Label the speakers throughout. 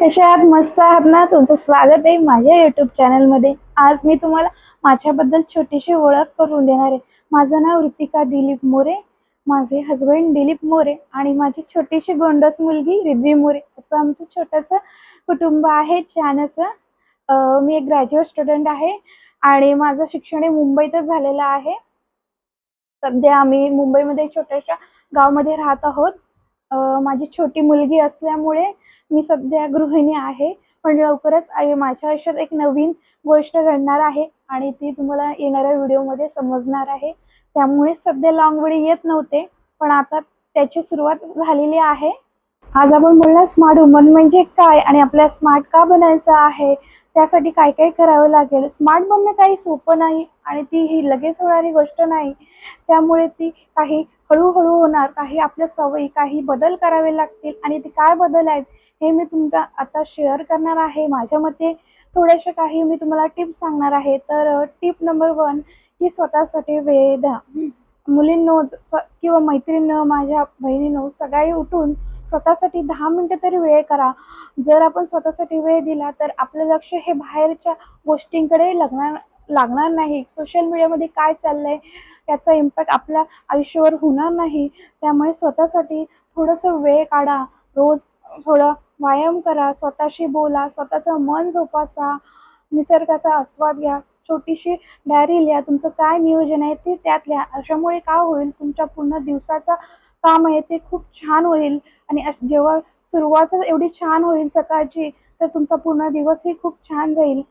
Speaker 1: कशा आहात? मस्त आहात ना? तुमचं स्वागत आहे माझ्या यूट्यूब चॅनलमध्ये. आज मी तुम्हाला माझ्याबद्दल छोटीशी ओळख करून देणार आहे. माझं नाव ऋतिका दिलीप मोरे, माझे हजबंड दिलीप मोरे आणि माझी छोटीशी गोंडस मुलगी रिद्वी मोरे. असं आमचं छोटंसं कुटुंब आहे, छान असं. मी एक ग्रॅज्युएट स्टुडंट आहे आणि माझं शिक्षण हे मुंबईतच झालेलं आहे. सध्या आम्ही मुंबईमध्ये एक छोट्याशा गावामध्ये राहत आहोत. माझी छोटी मुलगी असल्यामुळे मी सध्या गृहिणी आहे. पण लवकरच माझ्या आयुष्यात एक नवीन गोष्ट घडणार आहे आणि ती तुम्हाला येणाऱ्या व्हिडिओमध्ये समजणार आहे. त्यामुळे सध्या लाँग व्हिडिओ येत नव्हते, पण आता त्याची सुरुवात झालेली आहे. आज आपण बोलणार स्मार्ट वुमन म्हणजे काय आणि आपल्याला स्मार्ट का बनायचं आहे, त्यासाठी काय काय करावं लागेल. स्मार्ट बनणं काही सोपं नाही आणि ती ही लगेच होणारी गोष्ट नाही. त्यामुळे ती काही हळूहळू होणार, काही आपल्या सवयी, काही बदल करावे लागतील आणि ते काय बदल आहेत हे मी तुमचा आता शेअर करणार आहे. माझ्या मते थोडेसे काही मी तुम्हाला टिप्स सांगणार आहे. तर टिप नंबर 1 ही स्वतःसाठी वेळ द्या. मुलींनो किंवा मैत्रिणींनो, माझ्या बहिणींनो, सकाळी उठून स्वतःसाठी 10 मिनिटं तरी वेळ करा. जर आपण स्वतःसाठी वेळ दिला तर आपलं लक्ष हे बाहेरच्या गोष्टींकडे लागणार नाही. सोशल मीडियामध्ये काय चाललंय याचा इम्पॅक्ट आपल्या आयुष्यावर होणार नाही. त्यामुळे स्वतःसाठी थोडंसं वेळ काढा. रोज थोडं व्यायाम करा, स्वतःशी बोला, स्वतःचं मन जोपासा, निसर्गाचा आस्वाद घ्या. छोटीशी डायरी लिहा, तुमचं काय नियोजन आहे ते त्यात लिहा. अशामुळे काय होईल, तुमच्या पूर्ण दिवसाचा काम आहे ते खूप छान होईल आणि जेव्हा सुरुवातच एवढी छान होईल सकाळची, तर तुमचा पूर्ण दिवसही खूप छान जाईल.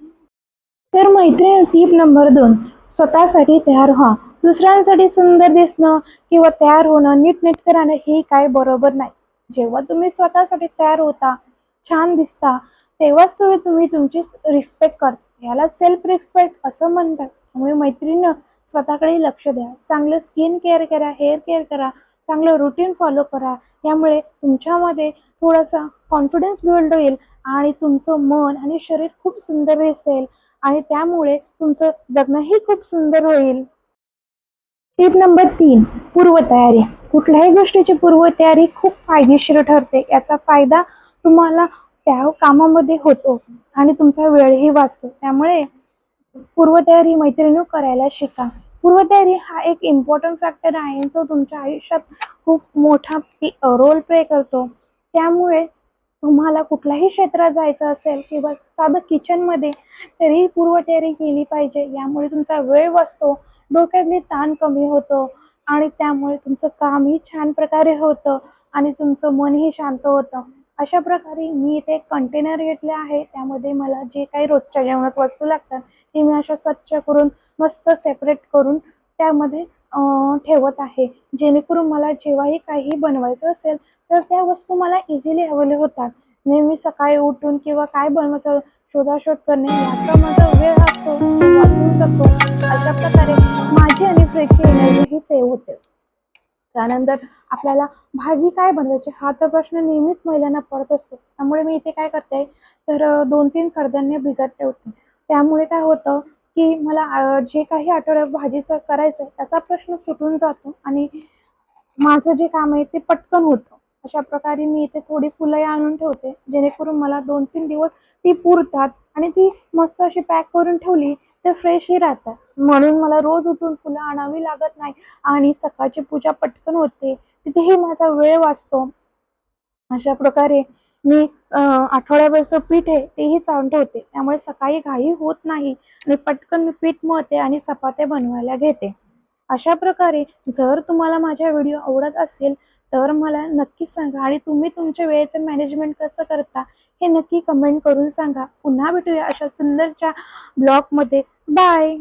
Speaker 1: तर मैत्रीण, टीप नंबर 2, स्वतःसाठी तयार व्हा. दुसऱ्यांसाठी सुंदर दिसणं किंवा तयार होणं, नीटनेटकं राहणं हे काय बरोबर नाही. जेव्हा तुम्ही स्वतःसाठी तयार होता, छान दिसता, तेव्हाच तुम्ही तुमची रिस्पेक्ट करता. याला सेल्फ रिस्पेक्ट असं म्हणतात. त्यामुळे मैत्रिणीनं स्वतःकडे लक्ष द्या. चांगलं स्किन केअर करा, हेअर केअर करा, चांगलं रुटीन फॉलो करा. यामुळे तुमच्यामध्ये थोडासा कॉन्फिडन्स बिल्ड होईल आणि तुमचं मन आणि शरीर खूप सुंदर दिसेल आणि त्यामुळे तुमचं जगणंही खूप सुंदर होईल. टिप नंबर 3, पूर्वतयारी. कुठल्याही गोष्टीची पूर्वतयारी खूप फायदेशीर ठरते. याचा फायदा तुम्हाला त्या कामामध्ये होतो आणि तुमचा वेळही वाचतो. त्यामुळे पूर्वतयारी मैत्रिणी करायला शिका. पूर्वतयारी हा एक इम्पॉर्टंट फॅक्टर आहे. तो तुमच्या आयुष्यात खूप मोठा रोल प्ले करतो. त्यामुळे तुम्हाला कुठल्याही क्षेत्रात जायचं असेल किंवा साधं किचनमध्ये, तरी पूर्वतयारी केली पाहिजे. यामुळे तुमचा वेळ वाचतो, डोक्यातली ताण कमी होतो आणि त्यामुळे तुमचं कामही छान प्रकारे होतं आणि तुमचं मनही शांत होतं. अशा प्रकारे मी इथे एक कंटेनर घेतले आहे. त्यामध्ये मला जे काही रोजच्या जेवणात वस्तू लागतात ते मी अशा स्वच्छ करून मस्त सेपरेट करून त्यामध्ये ठेवत आहे. जेणेकरून मला जेव्हाही काही बनवायचं असेल तर त्या वस्तू मला इझिली अवेलेबल होतात. नेहमी सकाळी उठून किंवा काय बनवायचं शोधाशोध करणे याचा माझा वेळ असतो तो वाचून जातो. अशा प्रकारे माझी आणि फ्रीजची एनर्जीही सेव्ह होते. त्यानंतर आपल्याला भाजी काय बनवायची हा तर प्रश्न नेहमीच महिलांना पडत असतो. त्यामुळे मी इथे काय करते, तर 2-3 कडधान्य भिजत ठेवते. त्यामुळे काय होतं की मला जे काही आठवड्यात भाजीचं करायचं त्याचा प्रश्न सुटून जातो आणि माझं जे काम आहे ते पटकन होतं. अशा प्रकारे मी इथे थोडी फुलंही आणून ठेवते, जेणेकरून मला 2-3 दिवस ती पुरतात आणि ती मस्त अशी पॅक करून ठेवली तर फ्रेशही राहतात. म्हणून मला रोज उठून फुलं आणावी लागत नाही आणि सकाळची पूजा पटकन होते. तिथेही माझा वेळ वाचतो. अशा प्रकारे मी आठवड्याभरचं पीठ आहे तेही चाळून ठेवते. त्यामुळे सकाळी घाई होत नाही आणि पटकन मी पीठ मळते आणि चपात्या बनवायला घेते. अशा प्रकारे जर तुम्हाला माझा व्हिडिओ आवडत असेल तर मला नक्कीच सांगा आणि तुम्ही तुमच्या वेळेचं मॅनेजमेंट कसं करता हे नक्की कमेंट करून सांगा. पुन्हा भेटूया अशा सुंदरच्या ब्लॉगमध्ये. बाय.